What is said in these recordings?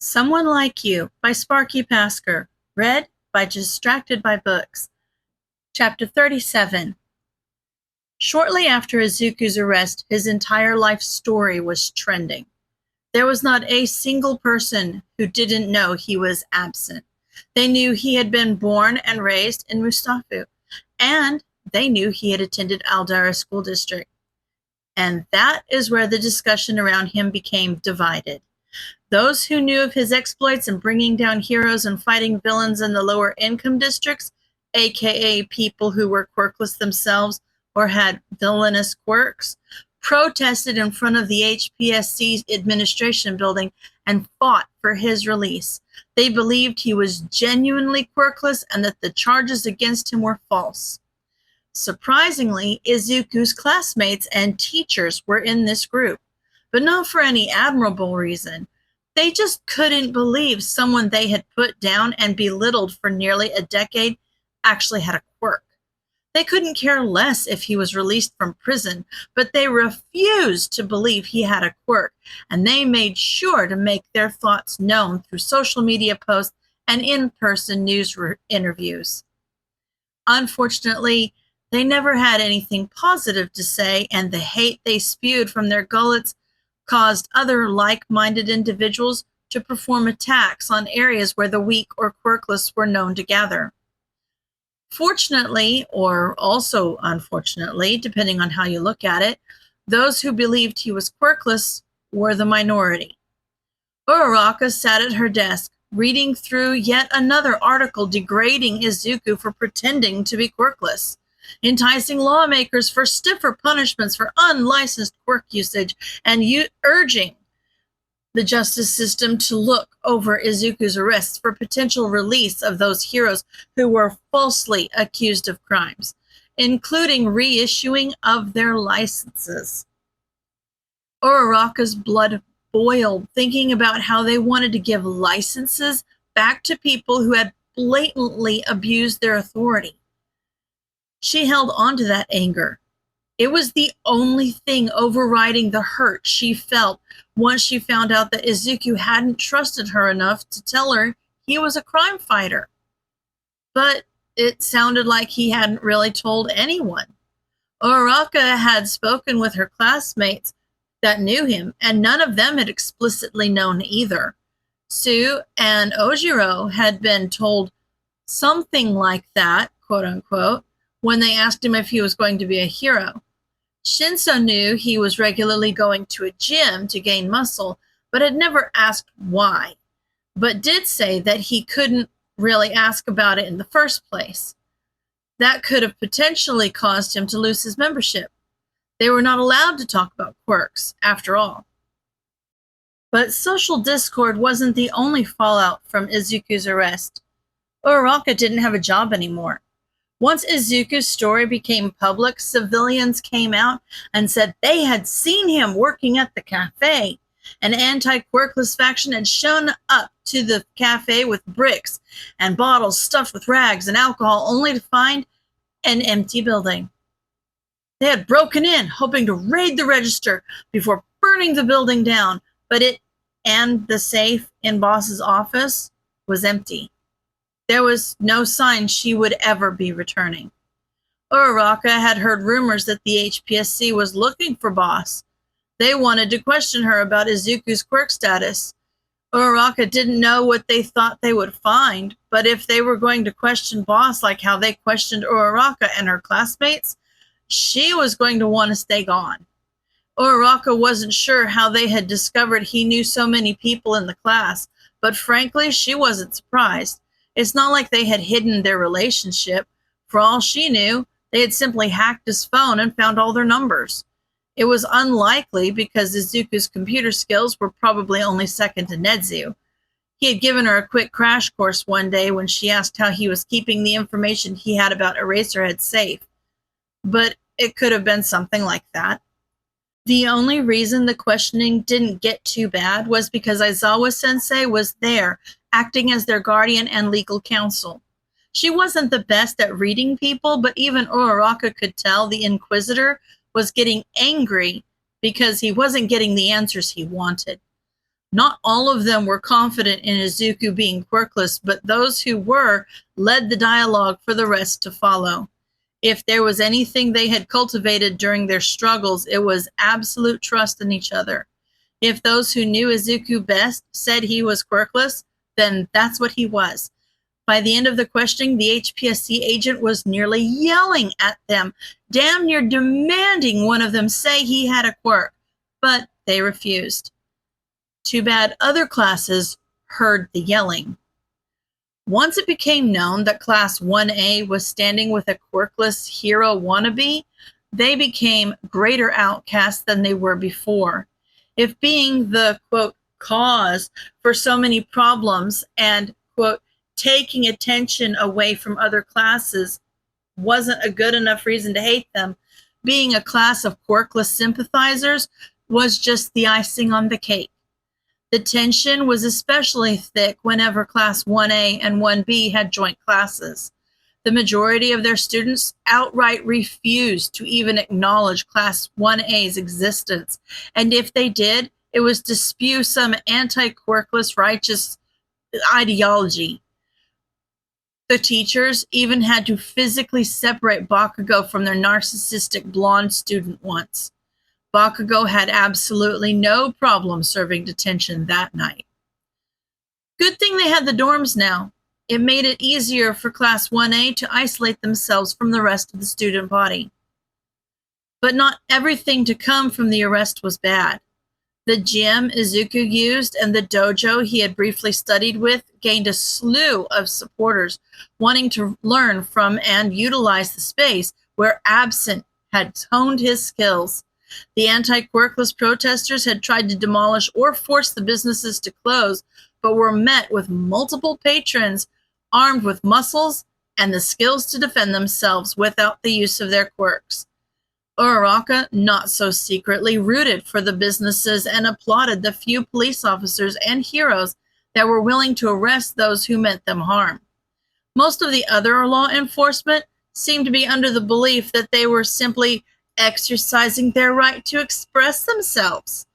Someone Like You by Sparkypasker, read by Distracted by Books. Chapter 37. Shortly after Izuku's arrest, his entire life story was trending. There was not a single person who didn't know he was absent. They knew he had been born and raised in Mustafu, and they knew he had attended Aldara School District. And that is where the discussion around him became divided. Those who knew of his exploits in bringing down heroes and fighting villains in the lower income districts, aka people who were quirkless themselves or had villainous quirks, protested in front of the HPSC administration building and fought for his release. They believed he was genuinely quirkless and that the charges against him were false. Surprisingly, Izuku's classmates and teachers were in this group, but not for any admirable reason. They just couldn't believe someone they had put down and belittled for nearly a decade actually had a quirk. They couldn't care less if he was released from prison, but they refused to believe he had a quirk, and they made sure to make their thoughts known through social media posts and in-person news interviews. Unfortunately, they never had anything positive to say, and the hate they spewed from their gullets caused other like-minded individuals to perform attacks on areas where the weak or quirkless were known to gather. Fortunately, or also unfortunately, depending on how you look at it, those who believed he was quirkless were the minority. Uraraka sat at her desk, reading through yet another article degrading Izuku for pretending to be quirkless, enticing lawmakers for stiffer punishments for unlicensed quirk usage, and urging the justice system to look over Izuku's arrests for potential release of those heroes who were falsely accused of crimes, including reissuing of their licenses. Uraraka's blood boiled thinking about how they wanted to give licenses back to people who had blatantly abused their authority. She held on to that anger. It was the only thing overriding the hurt she felt once she found out that Izuku hadn't trusted her enough to tell her he was a crime fighter. But it sounded like he hadn't really told anyone. Uraraka had spoken with her classmates that knew him, and none of them had explicitly known either. Sue and Ojiro had been told something like that, quote unquote, when they asked him if he was going to be a hero. Shinso knew he was regularly going to a gym to gain muscle, but had never asked why, but did say that he couldn't really ask about it in the first place. That could have potentially caused him to lose his membership. They were not allowed to talk about quirks, after all. But social discord wasn't the only fallout from Izuku's arrest. Uraraka didn't have a job anymore. Once Izuku's story became public, civilians came out and said they had seen him working at the cafe. An anti-quirkless faction had shown up to the cafe with bricks and bottles stuffed with rags and alcohol, only to find an empty building. They had broken in, hoping to raid the register before burning the building down, but it and the safe in Boss's office was empty. There was no sign she would ever be returning. Uraraka had heard rumors that the HPSC was looking for Boss. They wanted to question her about Izuku's quirk status. Uraraka didn't know what they thought they would find, but if they were going to question Boss like how they questioned Uraraka and her classmates, she was going to want to stay gone. Uraraka wasn't sure how they had discovered he knew so many people in the class, but frankly, she wasn't surprised. It's not like they had hidden their relationship. For all she knew, they had simply hacked his phone and found all their numbers. It was unlikely because Izuku's computer skills were probably only second to Nedzu. He had given her a quick crash course one day when she asked how he was keeping the information he had about Eraserhead safe. But it could have been something like that. The only reason the questioning didn't get too bad was because Aizawa-sensei was there, acting as their guardian and legal counsel. She wasn't the best at reading people, but even Uraraka could tell the Inquisitor was getting angry because he wasn't getting the answers he wanted. Not all of them were confident in Izuku being quirkless, but those who were led the dialogue for the rest to follow. If there was anything they had cultivated during their struggles, it was absolute trust in each other. If those who knew Izuku best said he was quirkless, then that's what he was. By the end of the questioning, the HPSC agent was nearly yelling at them, damn near demanding one of them say he had a quirk, but they refused. Too bad other classes heard the yelling. Once it became known that Class 1A was standing with a quirkless hero wannabe, they became greater outcasts than they were before. If being the, quote, cause for so many problems and, quote, taking attention away from other classes wasn't a good enough reason to hate them, being a class of quirkless sympathizers was just the icing on the cake. The tension was especially thick whenever Class 1A and 1B had joint classes. The majority of their students outright refused to even acknowledge Class 1A's existence, and if they did, it was to spew some anti-quirkless righteous ideology. The teachers even had to physically separate Bakugo from their narcissistic blonde student once. Bakugo had absolutely no problem serving detention that night. Good thing they had the dorms now. It made it easier for Class 1A to isolate themselves from the rest of the student body. But not everything to come from the arrest was bad. The gym Izuku used and the dojo he had briefly studied with gained a slew of supporters wanting to learn from and utilize the space where Absent had honed his skills. The anti-quirkless protesters had tried to demolish or force the businesses to close, but were met with multiple patrons armed with muscles and the skills to defend themselves without the use of their quirks. Uraraka, not so secretly, rooted for the businesses and applauded the few police officers and heroes that were willing to arrest those who meant them harm. Most of the other law enforcement seemed to be under the belief that they were simply exercising their right to express themselves.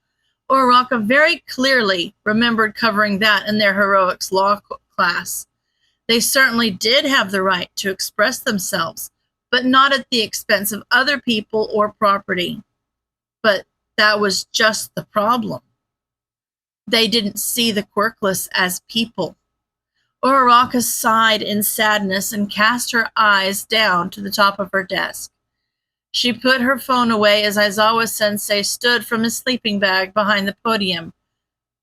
Uraraka very clearly remembered covering that in their heroics law class. They certainly did have the right to express themselves, but not at the expense of other people or property. But that was just the problem. They didn't see the quirkless as people. Uraraka sighed in sadness and cast her eyes down to the top of her desk. She put her phone away as Aizawa-sensei stood from his sleeping bag behind the podium,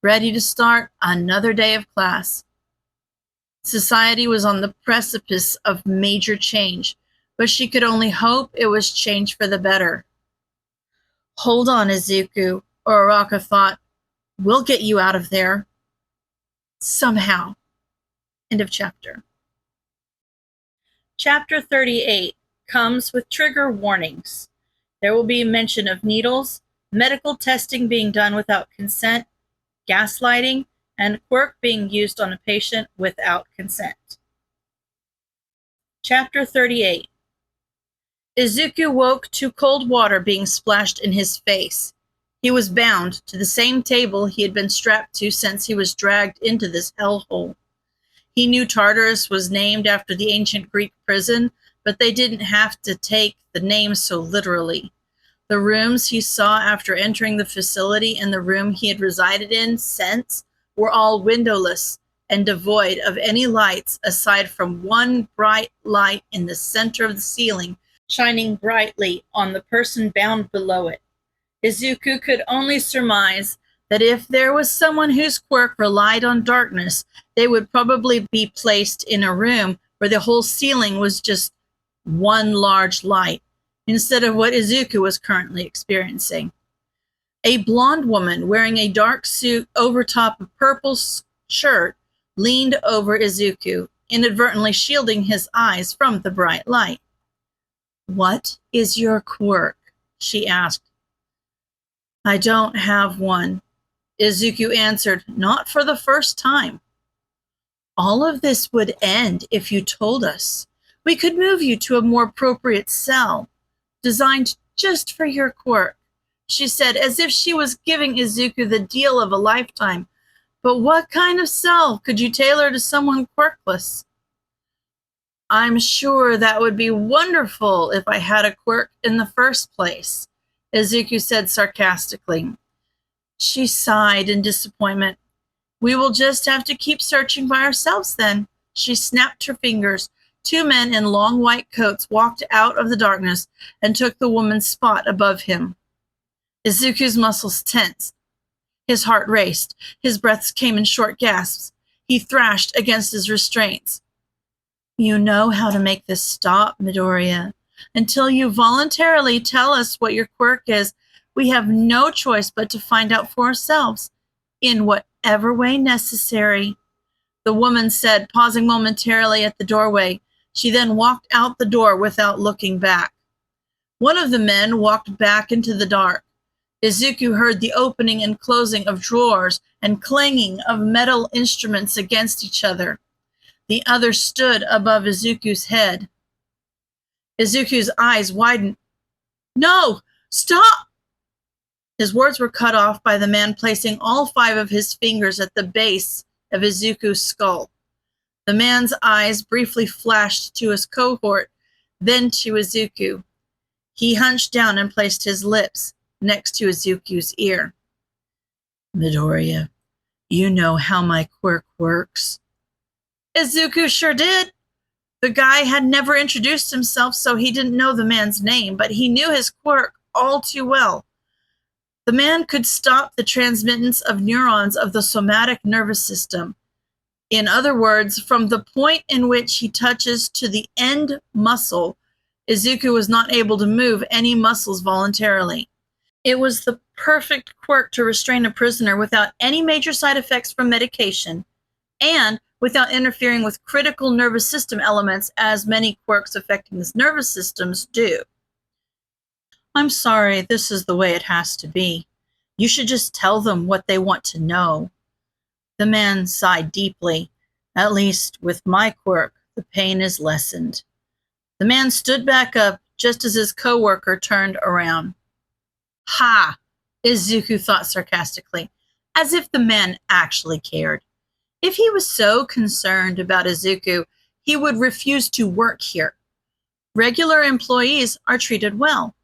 ready to start another day of class. Society was on the precipice of major change, but she could only hope it was change for the better. Hold on, Izuku, Uraraka thought. We'll get you out of there. Somehow. End of chapter. Chapter 38 comes with trigger warnings. There will be mention of needles, medical testing being done without consent, gaslighting, and quirk being used on a patient without consent. Chapter 38. Izuku woke to cold water being splashed in his face. He was bound to the same table he had been strapped to since he was dragged into this hellhole. He knew Tartarus was named after the ancient Greek prison, but they didn't have to take the name so literally. The rooms he saw after entering the facility and the room he had resided in since were all windowless and devoid of any lights aside from one bright light in the center of the ceiling, shining brightly on the person bound below it. Izuku could only surmise that if there was someone whose quirk relied on darkness, they would probably be placed in a room where the whole ceiling was just one large light, instead of what Izuku was currently experiencing. A blonde woman wearing a dark suit over top a purple shirt leaned over Izuku, inadvertently shielding his eyes from the bright light. "What is your quirk?" she asked. "I don't have one," Izuku answered, not for the first time. "All of this would end if you told us. We could move you to a more appropriate cell, designed just for your quirk," she said, as if she was giving Izuku the deal of a lifetime. But what kind of cell could you tailor to someone quirkless? I'm sure that would be wonderful if I had a quirk in the first place, Izuku said sarcastically. She sighed in disappointment. We will just have to keep searching by ourselves then. She snapped her fingers. Two men in long white coats walked out of the darkness and took the woman's spot above him. Izuku's muscles tensed. His heart raced. His breaths came in short gasps. He thrashed against his restraints. You know how to make this stop, Midoriya. Until you voluntarily tell us what your quirk is, we have no choice but to find out for ourselves, in whatever way necessary, the woman said, pausing momentarily at the doorway. She then walked out the door without looking back. One of the men walked back into the dark. Izuku heard the opening and closing of drawers and clanging of metal instruments against each other. The other stood above Izuku's head. Izuku's eyes widened. No! Stop! His words were cut off by the man placing all 5 of his fingers at the base of Izuku's skull. The man's eyes briefly flashed to his cohort, then to Izuku. He hunched down and placed his lips next to Izuku's ear. Midoriya, you know how my quirk works. Izuku sure did. The guy had never introduced himself, so he didn't know the man's name, but he knew his quirk all too well. The man could stop the transmittance of neurons of the somatic nervous system. In other words, from the point in which he touches to the end muscle, Izuku was not able to move any muscles voluntarily. It was the perfect quirk to restrain a prisoner without any major side effects from medication, and without interfering with critical nervous system elements as many quirks affecting the nervous systems do. I'm sorry, this is the way it has to be. You should just tell them what they want to know. The man sighed deeply. At least with my quirk, the pain is lessened. The man stood back up just as his co-worker turned around. Ha! Izuku thought sarcastically, as if the man actually cared. If he was so concerned about Izuku, he would refuse to work here. Regular employees are treated well.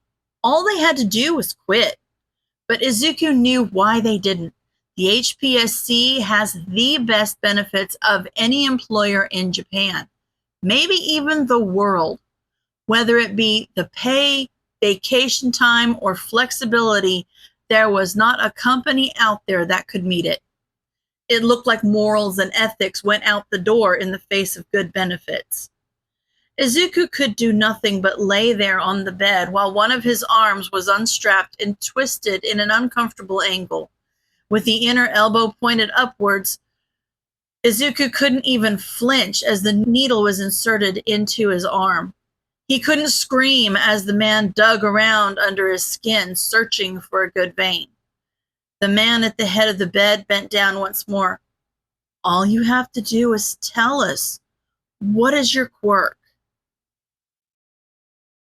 All they had to do was quit. But Izuku knew why they didn't. The HPSC has the best benefits of any employer in Japan, maybe even the world. Whether it be the pay, vacation time, or flexibility, there was not a company out there that could meet it. It looked like morals and ethics went out the door in the face of good benefits. Izuku could do nothing but lay there on the bed while one of his arms was unstrapped and twisted in an uncomfortable angle. With the inner elbow pointed upwards, Izuku couldn't even flinch as the needle was inserted into his arm. He couldn't scream as the man dug around under his skin, searching for a good vein. The man at the head of the bed bent down once more. All you have to do is tell us. What is your quirk?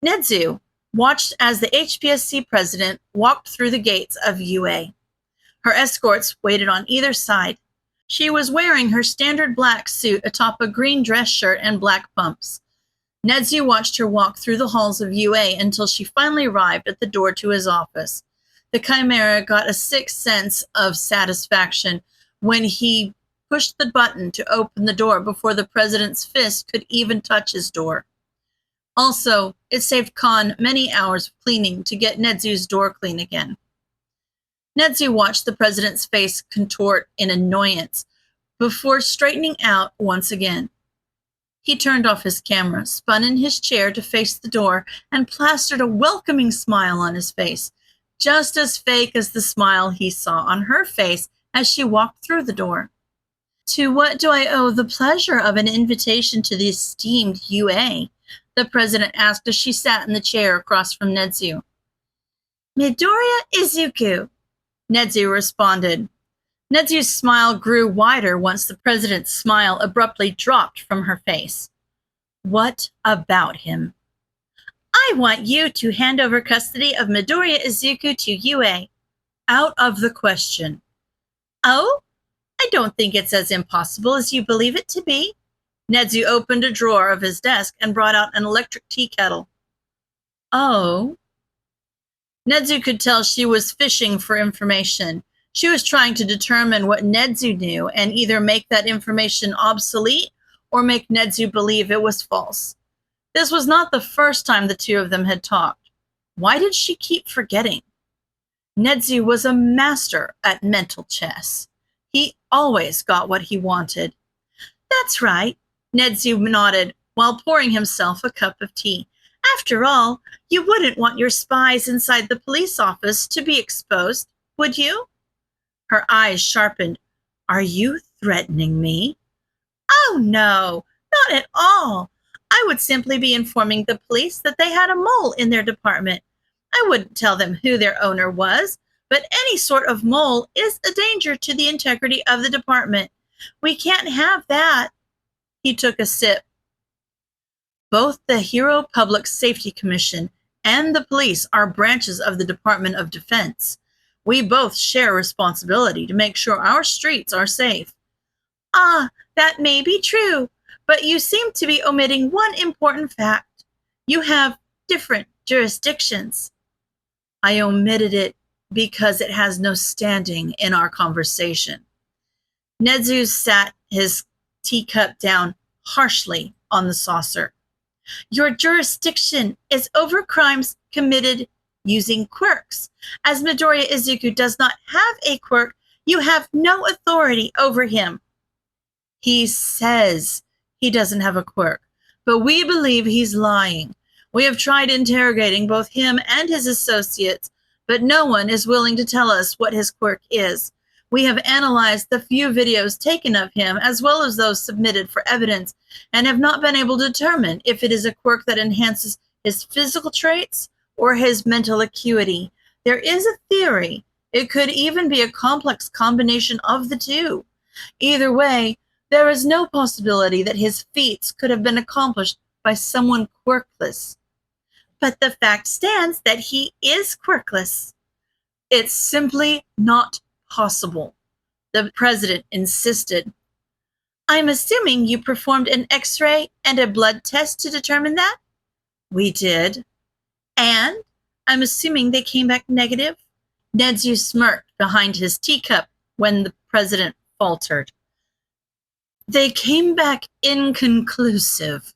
Nedzu watched as the HPSC president walked through the gates of UA. Her escorts waited on either side. She was wearing her standard black suit atop a green dress shirt and black pumps. Nedzu watched her walk through the halls of UA until she finally arrived at the door to his office. The Chimera got a sixth sense of satisfaction when he pushed the button to open the door before the president's fist could even touch his door. Also, it saved Khan many hours of cleaning to get Nedzu's door clean again. Nedzu watched the president's face contort in annoyance before straightening out once again. He turned off his camera, spun in his chair to face the door, and plastered a welcoming smile on his face, just as fake as the smile he saw on her face as she walked through the door. To what do I owe the pleasure of an invitation to the esteemed UA? The president asked as she sat in the chair across from Nedzu. Midoriya Izuku, Nedzu responded. Nedzu's smile grew wider once the president's smile abruptly dropped from her face. What about him? I want you to hand over custody of Midoriya Izuku to UA. Out of the question. Oh? I don't think it's as impossible as you believe it to be. Nedzu opened a drawer of his desk and brought out an electric tea kettle. Oh. Nedzu could tell she was fishing for information. She was trying to determine what Nedzu knew and either make that information obsolete or make Nedzu believe it was false. This was not the first time the two of them had talked. Why did she keep forgetting? Nedzu was a master at mental chess. He always got what he wanted. That's right, Nedzu nodded while pouring himself a cup of tea. After all, you wouldn't want your spies inside the police office to be exposed, would you? Her eyes sharpened. Are you threatening me? Oh, no, not at all. I would simply be informing the police that they had a mole in their department. I wouldn't tell them who their owner was, but any sort of mole is a danger to the integrity of the department. We can't have that. He took a sip. Both the Hero Public Safety Commission and the police are branches of the Department of Defense. We both share responsibility to make sure our streets are safe. Ah, that may be true, but you seem to be omitting one important fact. You have different jurisdictions. I omitted it because it has no standing in our conversation. Nedzu sat his teacup down harshly on the saucer. Your jurisdiction is over crimes committed using quirks. As Midoriya Izuku does not have a quirk, you have no authority over him. He says he doesn't have a quirk, but we believe he's lying. We have tried interrogating both him and his associates, but no one is willing to tell us what his quirk is. We have analyzed the few videos taken of him as well as those submitted for evidence and have not been able to determine if it is a quirk that enhances his physical traits or his mental acuity. There is a theory. It could even be a complex combination of the two. Either way, there is no possibility that his feats could have been accomplished by someone quirkless. But the fact stands that he is quirkless. It's simply not possible, the president insisted. I'm assuming you performed an X-ray and a blood test to determine that? We did. And I'm assuming they came back negative? Nedzu smirked behind his teacup when the president faltered. They came back inconclusive.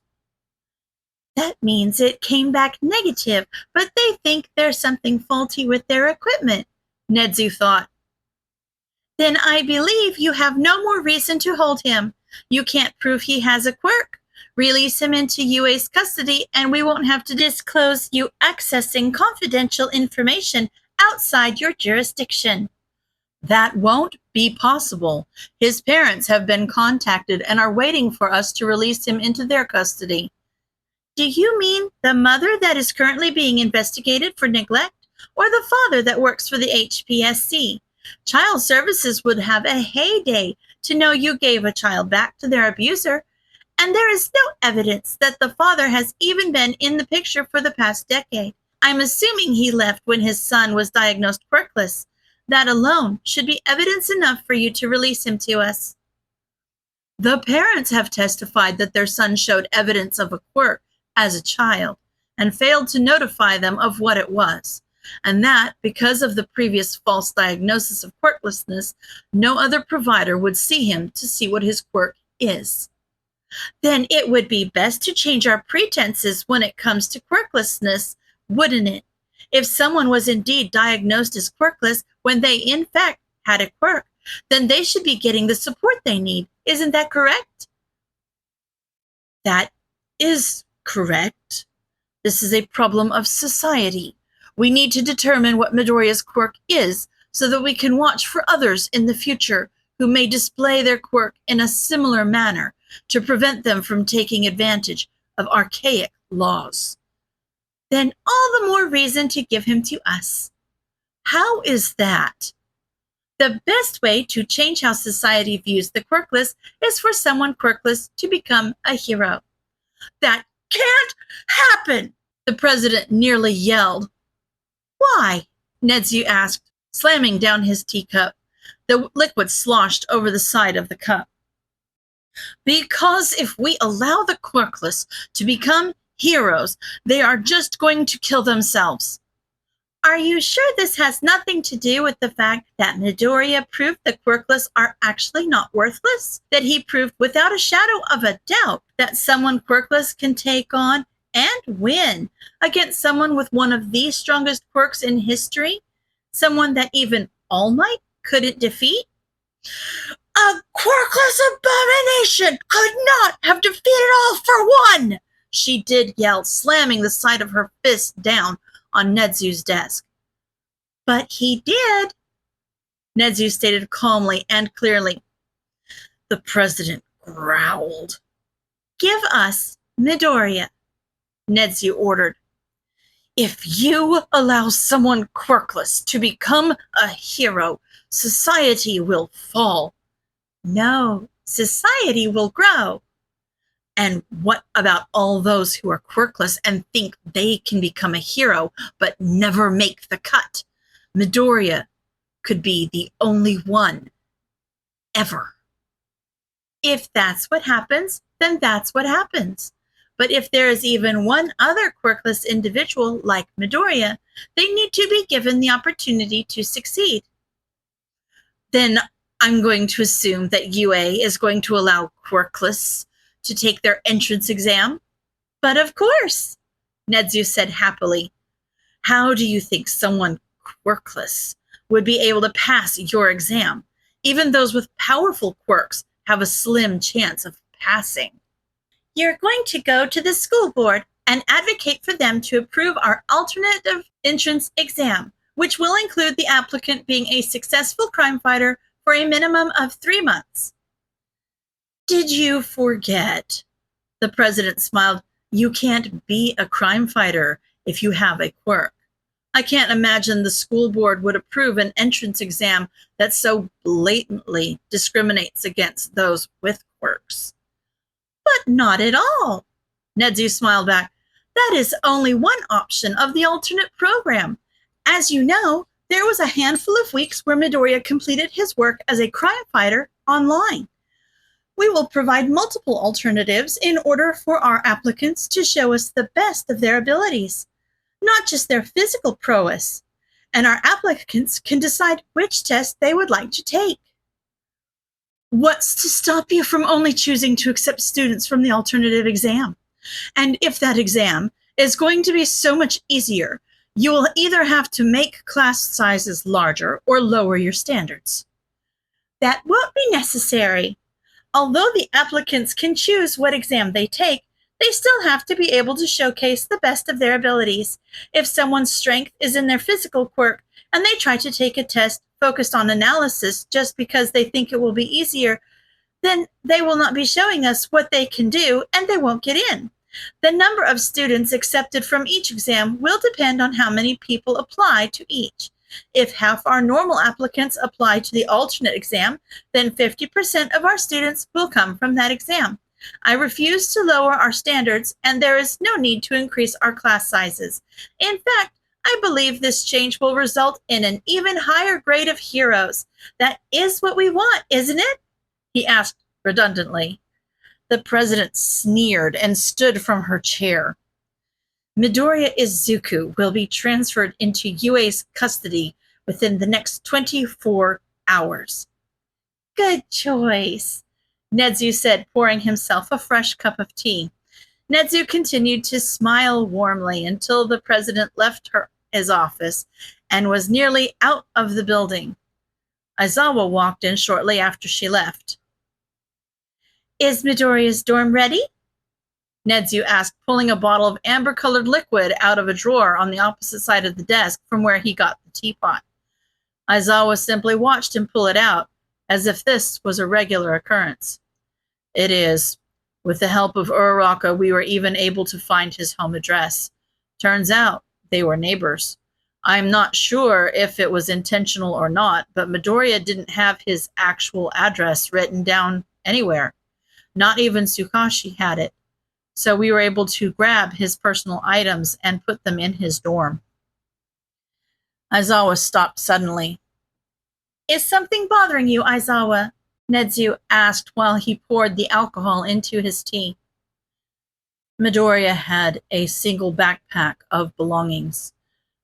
That means it came back negative, but they think there's something faulty with their equipment, Nedzu thought. Then I believe you have no more reason to hold him. You can't prove he has a quirk. Release him into UA's custody and we won't have to disclose you accessing confidential information outside your jurisdiction. That won't be possible. His parents have been contacted and are waiting for us to release him into their custody. Do you mean the mother that is currently being investigated for neglect or the father that works for the HPSC? Child Services would have a heyday to know you gave a child back to their abuser, and there is no evidence that the father has even been in the picture for the past decade. I'm assuming he left when his son was diagnosed quirkless. That alone should be evidence enough for you to release him to us. The parents have testified that their son showed evidence of a quirk as a child and failed to notify them of what it was. And that, because of the previous false diagnosis of quirklessness, no other provider would see him to see what his quirk is. Then it would be best to change our pretenses when it comes to quirklessness, wouldn't it? If someone was indeed diagnosed as quirkless when they in fact had a quirk, then they should be getting the support they need. Isn't that correct? That is correct. This is a problem of society. We need to determine what Midoriya's quirk is so that we can watch for others in the future who may display their quirk in a similar manner to prevent them from taking advantage of archaic laws. Then all the more reason to give him to us. How is that? The best way to change how society views the quirkless is for someone quirkless to become a hero. That can't happen, the president nearly yelled. Why? Nedzu asked, slamming down his teacup. The liquid sloshed over the side of the cup. Because if we allow the quirkless to become heroes, they are just going to kill themselves. Are you sure this has nothing to do with the fact that Midoriya proved the quirkless are actually not worthless? That he proved without a shadow of a doubt that someone quirkless can take on and win against someone with one of the strongest quirks in history? Someone that even All Might couldn't defeat? A quirkless abomination could not have defeated all for one! She did yell, slamming the side of her fist down on Nedzu's desk. But he did, Nedzu stated calmly and clearly. The president growled. Give us Midoriya, Nedzu ordered. If you allow someone quirkless to become a hero, society will fall. No, society will grow. And what about all those who are quirkless and think they can become a hero but never make the cut? Midoriya could be the only one ever. If that's what happens, then that's what happens. But if there is even one other quirkless individual like Midoriya, they need to be given the opportunity to succeed. Then I'm going to assume that UA is going to allow quirkless to take their entrance exam. But of course, Nedzu said happily. How do you think someone quirkless would be able to pass your exam? Even those with powerful quirks have a slim chance of passing. You're going to go to the school board and advocate for them to approve our alternative entrance exam, which will include the applicant being a successful crime fighter for a minimum of 3 months. Did you forget? The president smiled. You can't be a crime fighter if you have a quirk. I can't imagine the school board would approve an entrance exam that so blatantly discriminates against those with quirks. But not at all. Nedzu smiled back. That is only one option of the alternate program. As you know, there was a handful of weeks where Midoriya completed his work as a crime fighter online. We will provide multiple alternatives in order for our applicants to show us the best of their abilities, not just their physical prowess, and our applicants can decide which test they would like to take. What's to stop you from only choosing to accept students from the alternative exam? And if that exam is going to be so much easier, you will either have to make class sizes larger or lower your standards. That won't be necessary. Although the applicants can choose what exam they take, they still have to be able to showcase the best of their abilities. If someone's strength is in their physical quirk and they try to take a test focused on analysis just because they think it will be easier, then they will not be showing us what they can do and they won't get in. The number of students accepted from each exam will depend on how many people apply to each. If half our normal applicants apply to the alternate exam, then 50% of our students will come from that exam. I refuse to lower our standards, and there is no need to increase our class sizes. In fact, I believe this change will result in an even higher grade of heroes. That is what we want, isn't it? He asked redundantly. The president sneered and stood from her chair. Midoriya Izuku will be transferred into UA's custody within the next 24 hours. Good choice, Nedzu said, pouring himself a fresh cup of tea. Nedzu continued to smile warmly until the president left his office and was nearly out of the building. Aizawa walked in shortly after she left. Is Midoriya's dorm ready? Nedzu asked, pulling a bottle of amber-colored liquid out of a drawer on the opposite side of the desk from where he got the teapot. Aizawa simply watched him pull it out, as if this was a regular occurrence. It is. With the help of Uraraka, we were even able to find his home address. Turns out they were neighbors. I'm not sure if it was intentional or not, but Midoriya didn't have his actual address written down anywhere. Not even Tsukashi had it. So we were able to grab his personal items and put them in his dorm. Aizawa stopped suddenly. Is something bothering you, Aizawa? Nedzu asked while he poured the alcohol into his tea. Midoriya had a single backpack of belongings.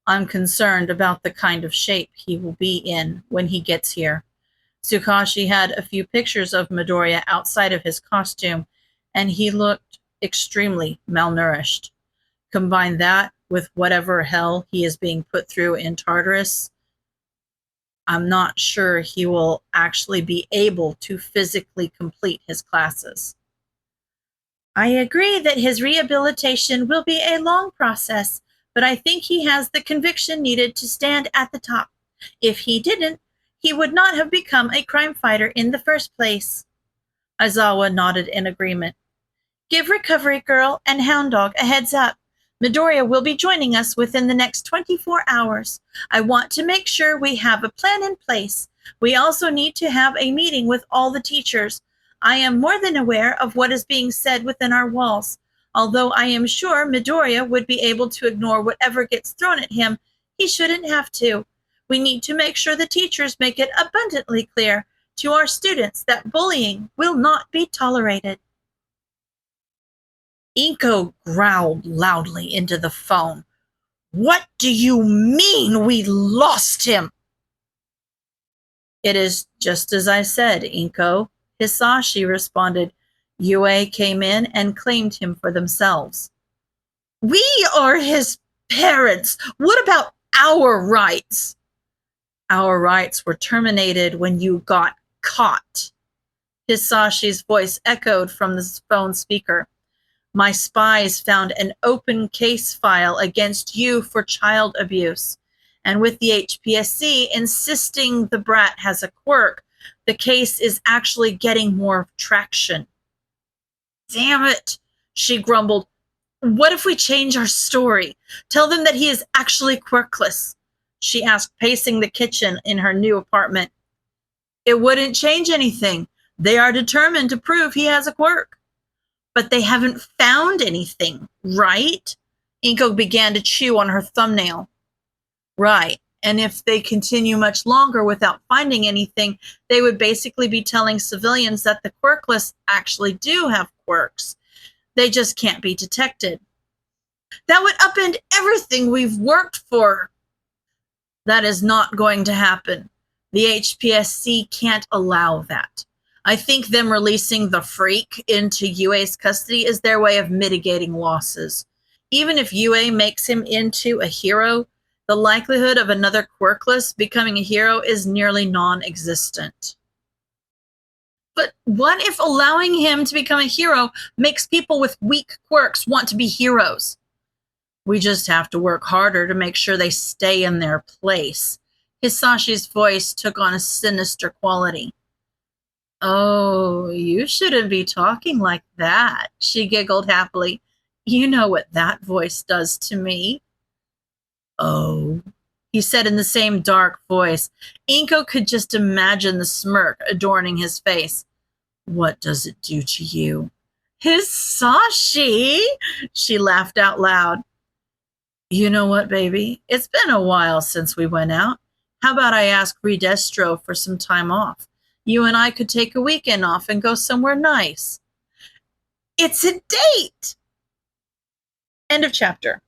I'm concerned about the kind of shape he will be in when he gets here. Tsukashi had a few pictures of Midoriya outside of his costume, and he looked extremely malnourished. Combine that with whatever hell he is being put through in Tartarus, I'm not sure he will actually be able to physically complete his classes. I agree that his rehabilitation will be a long process, but I think he has the conviction needed to stand at the top. If he didn't, he would not have become a crime fighter in the first place. Aizawa nodded in agreement. Give Recovery Girl and Hound Dog a heads up. Midoriya will be joining us within the next 24 hours. I want to make sure we have a plan in place. We also need to have a meeting with all the teachers. I am more than aware of what is being said within our walls. Although I am sure Midoriya would be able to ignore whatever gets thrown at him, he shouldn't have to. We need to make sure the teachers make it abundantly clear to our students that bullying will not be tolerated. Inko growled loudly into the phone. What do you mean we lost him? It is just as I said, Inko. Hisashi responded. UA came in and claimed him for themselves. We are his parents. What about our rights? Our rights were terminated when you got caught. Hisashi's voice echoed from the phone speaker. My spies found an open case file against you for child abuse. And with the HPSC insisting the brat has a quirk, the case is actually getting more traction. Damn it, she grumbled. What if we change our story? Tell them that he is actually quirkless, she asked, pacing the kitchen in her new apartment. It wouldn't change anything. They are determined to prove he has a quirk. But they haven't found anything, right? Inko began to chew on her thumbnail. Right. And if they continue much longer without finding anything, they would basically be telling civilians that the quirkless actually do have quirks. They just can't be detected. That would upend everything we've worked for. That is not going to happen. The HPSC can't allow that. I think them releasing the freak into UA's custody is their way of mitigating losses. Even if UA makes him into a hero, the likelihood of another quirkless becoming a hero is nearly non-existent. But what if allowing him to become a hero makes people with weak quirks want to be heroes? We just have to work harder to make sure they stay in their place. Hisashi's voice took on a sinister quality. Oh, you shouldn't be talking like that, she giggled happily. You know what that voice does to me. Oh, he said in the same dark voice. Inko could just imagine the smirk adorning his face. What does it do to you? Hisashi, she laughed out loud. You know what, baby? It's been a while since we went out. How about I ask Redestro for some time off? You and I could take a weekend off and go somewhere nice. It's a date! End of chapter.